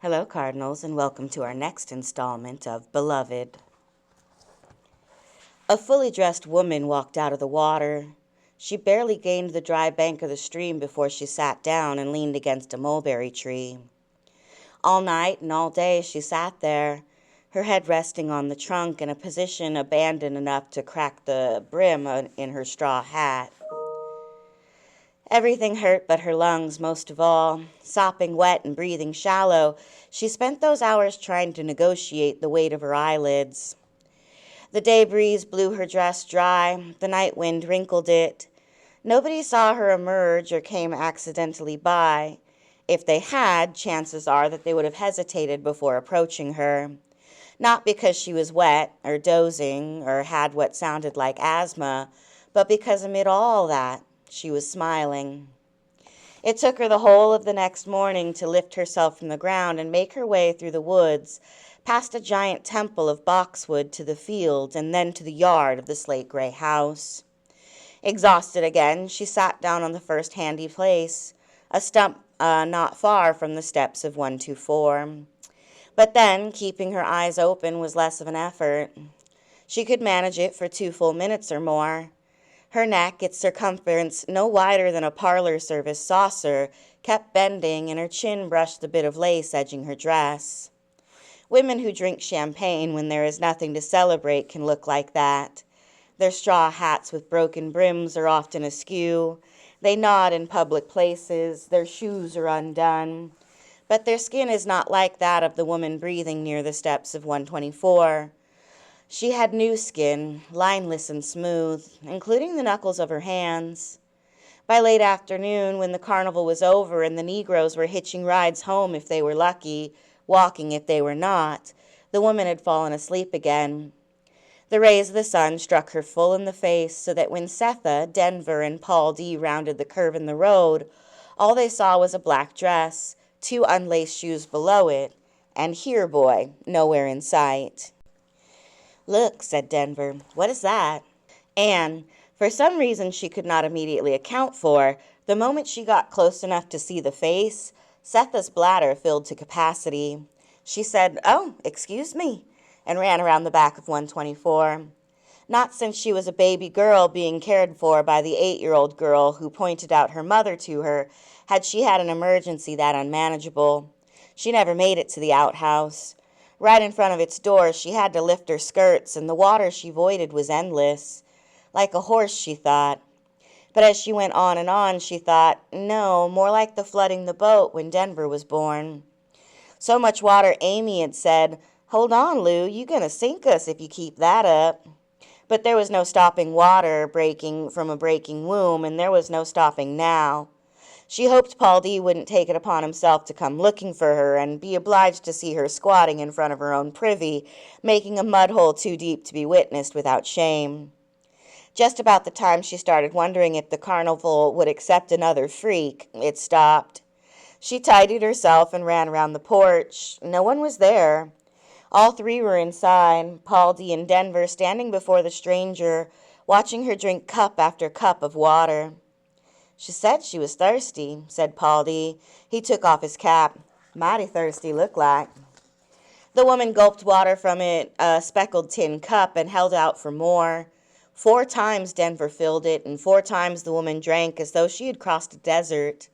Hello, Cardinals, and welcome to our next installment of Beloved. A fully dressed woman walked out of the water. She barely gained the dry bank of the stream before she sat down and leaned against a mulberry tree. All night and all day she sat there, her head resting on the trunk in a position abandoned enough to crack the brim in her straw hat. Everything hurt but her lungs most of all. Sopping wet and breathing shallow, she spent those hours trying to negotiate the weight of her eyelids. The day breeze blew her dress dry, the night wind wrinkled it. Nobody saw her emerge or came accidentally by. If they had, chances are that they would have hesitated before approaching her. Not because she was wet or dozing or had what sounded like asthma, but because amid all that, she was smiling. It took her the whole of the next morning to lift herself from the ground and make her way through the woods, past a giant temple of boxwood to the field and then to the yard of the slate-gray house. Exhausted again, she sat down on the first handy place, a stump not far from the steps of 124. But then, keeping her eyes open was less of an effort. She could manage it for 2 full minutes or more. Her neck, its circumference no wider than a parlor service saucer, kept bending, and her chin brushed the bit of lace edging her dress. Women who drink champagne when there is nothing to celebrate can look like that. Their straw hats with broken brims are often askew. They nod in public places. Their shoes are undone. But their skin is not like that of the woman breathing near the steps of 124. She had new skin, lineless and smooth, including the knuckles of her hands. By late afternoon, when the carnival was over and the Negroes were hitching rides home if they were lucky, walking if they were not, the woman had fallen asleep again. The rays of the sun struck her full in the face, so that when Setha, Denver, and Paul D. rounded the curve in the road, all they saw was a black dress, 2 unlaced shoes below it, and "Here, boy," nowhere in sight. "Look," said Denver. "What is that?" And, for some reason she could not immediately account for, the moment she got close enough to see the face, Setha's bladder filled to capacity. She said, "Oh, excuse me," and ran around the back of 124. Not since she was a baby girl being cared for by the 8-year-old girl who pointed out her mother to her had she had an emergency that unmanageable. She never made it to the outhouse. Right in front of its door she had to lift her skirts, and the water she voided was endless. Like a horse, she thought. But as she went on and on, she thought, no, more like the flooding the boat when Denver was born. So much water Amy had said, "Hold on, Lou, you gonna sink us if you keep that up." But there was no stopping water breaking from a breaking womb, and there was no stopping now. She hoped Paul D. wouldn't take it upon himself to come looking for her and be obliged to see her squatting in front of her own privy, making a mud hole too deep to be witnessed without shame. Just about the time she started wondering if the carnival would accept another freak, it stopped. She tidied herself and ran around the porch. No one was there. All 3 were inside, Paul D. and Denver standing before the stranger, watching her drink cup after cup of water. "She said she was thirsty," said Paul D. He took off his cap. "Mighty thirsty, look like." The woman gulped water from a speckled tin cup and held out for more. 4 times Denver filled it, and 4 times the woman drank as though she had crossed a desert.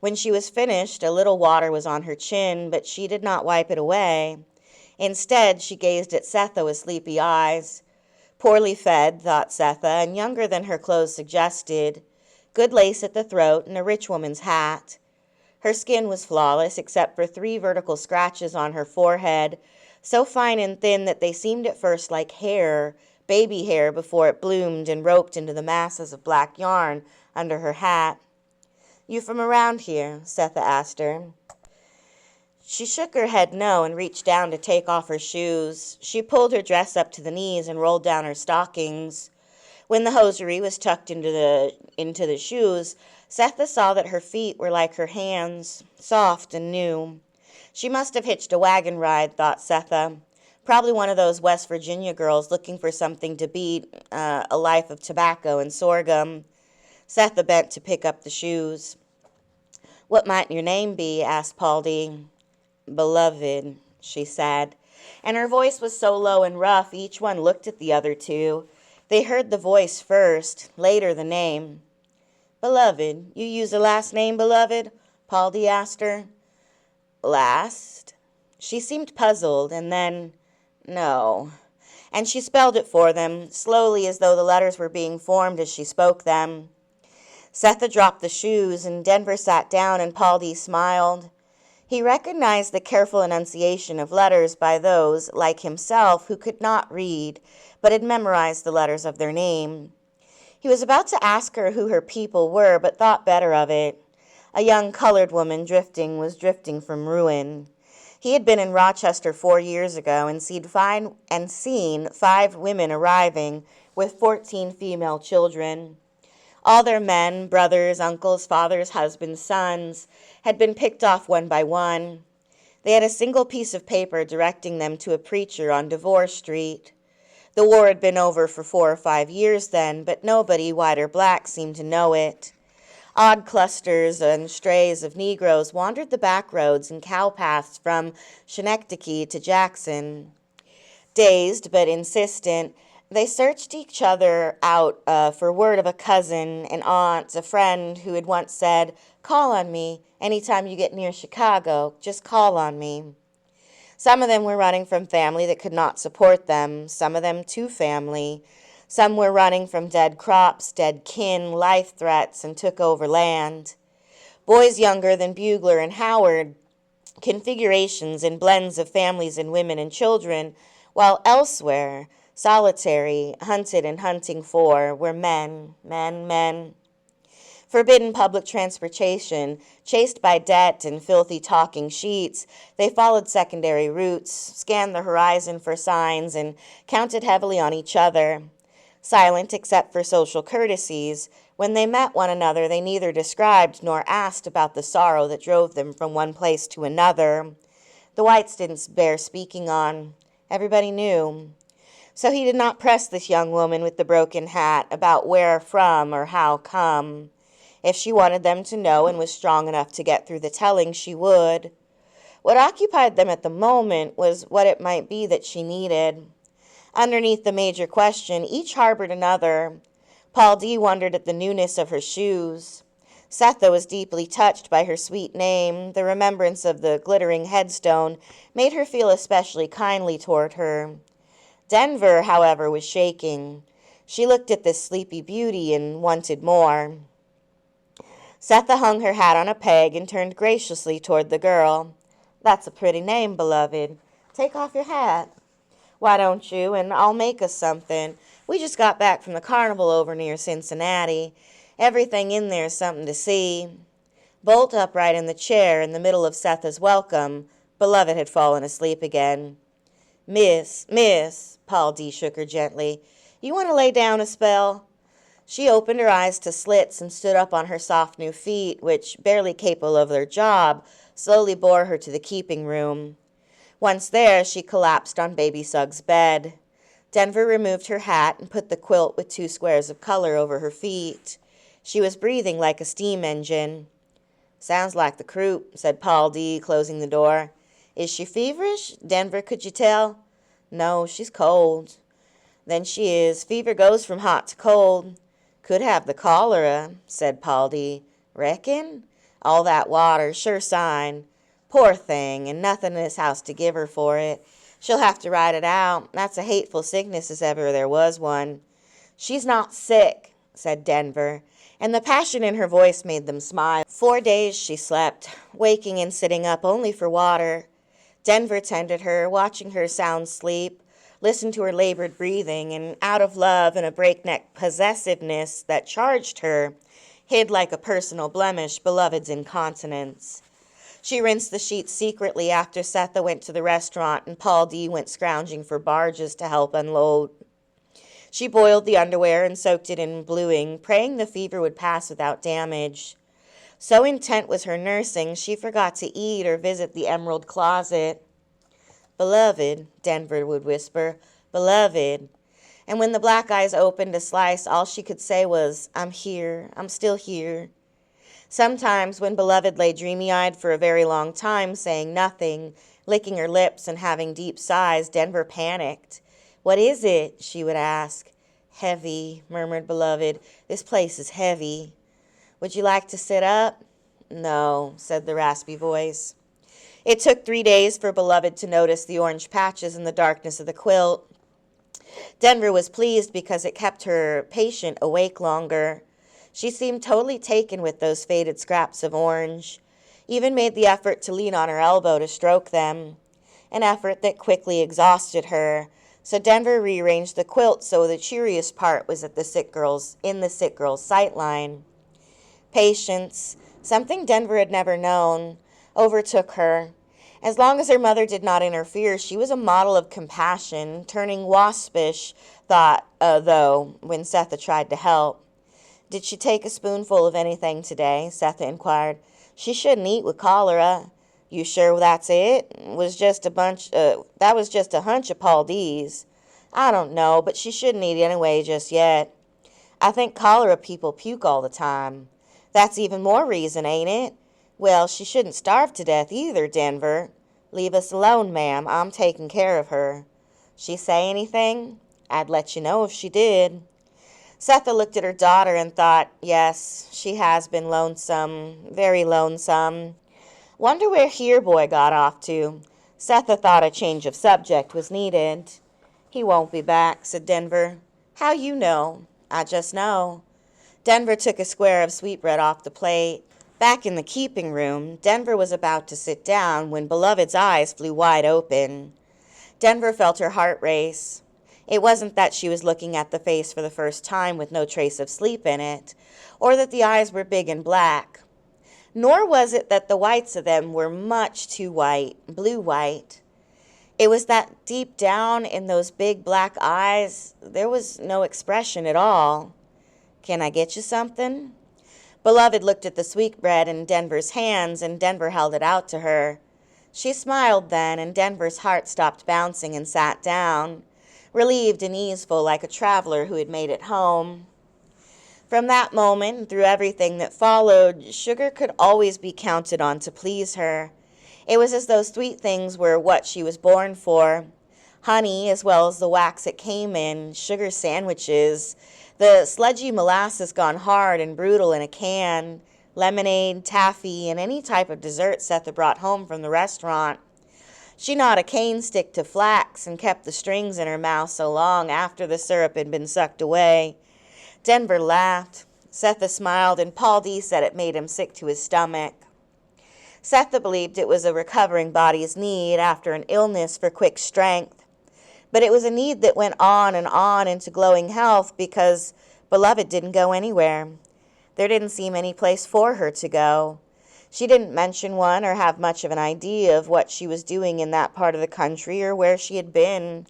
When she was finished, a little water was on her chin, but she did not wipe it away. Instead, she gazed at Setha with sleepy eyes. Poorly fed, thought Setha, and younger than her clothes suggested. Good lace at the throat and a rich woman's hat. Her skin was flawless except for 3 vertical scratches on her forehead, so fine and thin that they seemed at first like hair, baby hair before it bloomed and roped into the masses of black yarn under her hat. "You from around here?" Setha asked her. She shook her head no and reached down to take off her shoes. She pulled her dress up to the knees and rolled down her stockings. When the hosiery was tucked into the shoes, Setha saw that her feet were like her hands, soft and new. She must have hitched a wagon ride, thought Setha. Probably one of those West Virginia girls looking for something to beat a life of tobacco and sorghum. Setha bent to pick up the shoes. "What might your name be?" asked Paul D. Beloved, she said, and her voice was so low and rough each one looked at the other two. They heard the voice first, later the name. Beloved, you use a last name, beloved? Paldi asked her. Last? She seemed puzzled, and then, no. And she spelled it for them, slowly as though the letters were being formed as she spoke them. Setha dropped the shoes, and Denver sat down, and Paldi smiled. He recognized the careful enunciation of letters by those, like himself, who could not read, but had memorized the letters of their name. He was about to ask her who her people were, but thought better of it. A young colored woman was drifting from ruin. He had been in Rochester 4 years ago and seen 5 women arriving with 14 female children. All their men, brothers, uncles, fathers, husbands, sons, had been picked off one by one. They had a single piece of paper directing them to a preacher on Devore Street. The war had been over for 4 or 5 years then, but nobody, white or black, seemed to know it. Odd clusters and strays of Negroes wandered the back roads and cow paths from Schenectady to Jackson. Dazed but insistent, they searched each other out for word of a cousin, an aunt, a friend who had once said, "Call on me. Anytime you get near Chicago, just call on me." Some of them were running from family that could not support them, some of them to family. Some were running from dead crops, dead kin, life threats, and took over land. Boys younger than Bugler and Howard, configurations and blends of families and women and children, while elsewhere, solitary, hunted and hunting for, were men, men, men. Forbidden public transportation, chased by debt and filthy talking sheets, they followed secondary routes, scanned the horizon for signs, and counted heavily on each other. Silent except for social courtesies, when they met one another they neither described nor asked about the sorrow that drove them from one place to another. The whites didn't bear speaking on. Everybody knew. So he did not press this young woman with the broken hat about where from or how come. If she wanted them to know and was strong enough to get through the telling, she would. What occupied them at the moment was what it might be that she needed. Underneath the major question, each harbored another. Paldi wondered at the newness of her shoes. Setha was deeply touched by her sweet name. The remembrance of the glittering headstone made her feel especially kindly toward her. Denver, however, was shaking. She looked at this sleepy beauty and wanted more. Setha hung her hat on a peg and turned graciously toward the girl. "That's a pretty name, beloved. Take off your hat." "Why don't you, and I'll make us something. We just got back from the carnival over near Cincinnati. Everything in there's something to see." Bolt upright in the chair in the middle of Setha's welcome, Beloved had fallen asleep again. Miss, Paul D. shook her gently. "You want to lay down a spell?" She opened her eyes to slits and stood up on her soft new feet, which, barely capable of their job, slowly bore her to the keeping room. Once there, she collapsed on Baby Suggs' bed. Denver removed her hat and put the quilt with 2 squares of color over her feet. She was breathing like a steam engine. "Sounds like the croup," said Paul D., closing the door. "Is she feverish, Denver, could you tell?" "No, she's cold." "Then she is. Fever goes from hot to cold." "Could have the cholera," said Paul D. "Reckon? All that water, sure sign. Poor thing, and nothing in this house to give her for it. She'll have to ride it out. That's a hateful sickness as ever there was one." "She's not sick," said Denver, and the passion in her voice made them smile. 4 days she slept, waking and sitting up only for water. Denver tended her, watching her sound sleep, listened to her labored breathing, and out of love and a breakneck possessiveness that charged her, hid like a personal blemish Beloved's incontinence. She rinsed the sheets secretly after Setha went to the restaurant and Paul D. went scrounging for barges to help unload. She boiled the underwear and soaked it in bluing, praying the fever would pass without damage. So intent was her nursing, she forgot to eat or visit the emerald closet. "Beloved," Denver would whisper, "beloved." And when the black eyes opened to slice, all she could say was, "I'm here, I'm still here." Sometimes when Beloved lay dreamy-eyed for a very long time, saying nothing, licking her lips and having deep sighs, Denver panicked. "What is it?" she would ask. "Heavy," murmured Beloved. "This place is heavy." "Would you like to sit up?" "No," said the raspy voice. It took 3 days for Beloved to notice the orange patches in the darkness of the quilt. Denver was pleased because it kept her patient awake longer. She seemed totally taken with those faded scraps of orange, even made the effort to lean on her elbow to stroke them, an effort that quickly exhausted her. So Denver rearranged the quilt so the cheeriest part was in the sick girl's sight line. Patience, something Denver had never known, overtook her. As long as her mother did not interfere, she was a model of compassion, turning waspish, though, when Setha tried to help. "Did she take a spoonful of anything today?" Setha inquired. "She shouldn't eat with cholera." "You sure that's it? That was just a hunch of Paul D's." "I don't know, but she shouldn't eat anyway just yet." "I think cholera people puke all the time." "That's even more reason, ain't it?" "Well, she shouldn't starve to death either, Denver." "Leave us alone, ma'am. I'm taking care of her." "She say anything?" "I'd let you know if she did." Setha looked at her daughter and thought, yes, she has been lonesome, very lonesome. Wonder where Here Boy got off to. Setha thought a change of subject was needed. "He won't be back," said Denver. "How you know?" "I just know." Denver took a square of sweetbread off the plate. Back in the keeping room, Denver was about to sit down when Beloved's eyes flew wide open. Denver felt her heart race. It wasn't that she was looking at the face for the first time with no trace of sleep in it, or that the eyes were big and black. Nor was it that the whites of them were much too white, blue-white. It was that deep down in those big black eyes, there was no expression at all. "Can I get you something?" Beloved looked at the sweetbread in Denver's hands, and Denver held it out to her. She smiled then, and Denver's heart stopped bouncing and sat down, relieved and easeful like a traveler who had made it home. From that moment, and through everything that followed, sugar could always be counted on to please her. It was as though sweet things were what she was born for. Honey, as well as the wax it came in, sugar sandwiches, the sludgy molasses gone hard and brutal in a can, lemonade, taffy, and any type of dessert Setha brought home from the restaurant. She gnawed a cane stick to flax and kept the strings in her mouth so long after the syrup had been sucked away. Denver laughed. Setha smiled, and Paul D. said it made him sick to his stomach. Setha believed it was a recovering body's need after an illness for quick strength. But it was a need that went on and on into glowing health because Beloved didn't go anywhere. There didn't seem any place for her to go. She didn't mention one or have much of an idea of what she was doing in that part of the country or where she had been.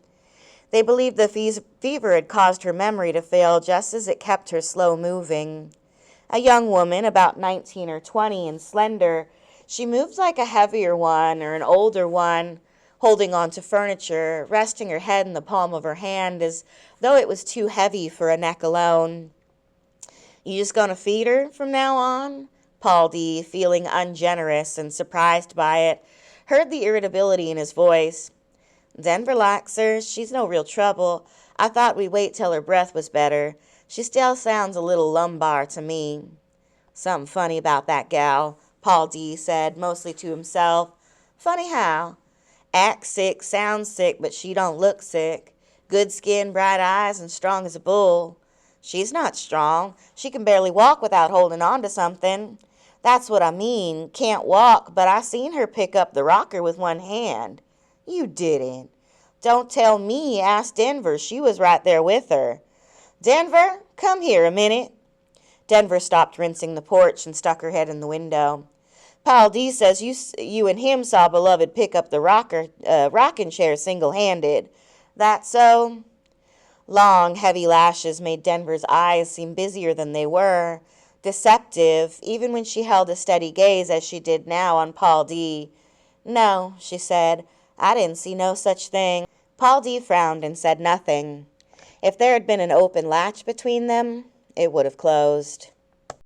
They believed the fever had caused her memory to fail just as it kept her slow moving. A young woman, about 19 or 20 and slender, she moved like a heavier one or an older one, holding on to furniture, resting her head in the palm of her hand as though it was too heavy for a neck alone. "You just gonna feed her from now on?" Paul D., feeling ungenerous and surprised by it, heard the irritability in his voice. "Denver likes her. She's no real trouble. I thought we'd wait till her breath was better. She still sounds a little lumbar to me." "Something funny about that gal," Paul D. said, mostly to himself. "Funny how?" "Acts sick, sounds sick, but she don't look sick. Good skin, bright eyes, and strong as a bull." "She's not strong. She can barely walk without holding on to something." "That's what I mean. Can't walk, but I seen her pick up the rocker with one hand." "You didn't." "Don't tell me. Ask Denver. She was right there with her." "Denver, come here a minute." Denver stopped rinsing the porch and stuck her head in the window. "Paul D. says you and him saw Beloved pick up the rocking chair single-handed. That so?" Long, heavy lashes made Denver's eyes seem busier than they were, deceptive, even when she held a steady gaze as she did now on Paul D. "No," she said, "I didn't see no such thing." Paul D. frowned and said nothing. If there had been an open latch between them, it would have closed.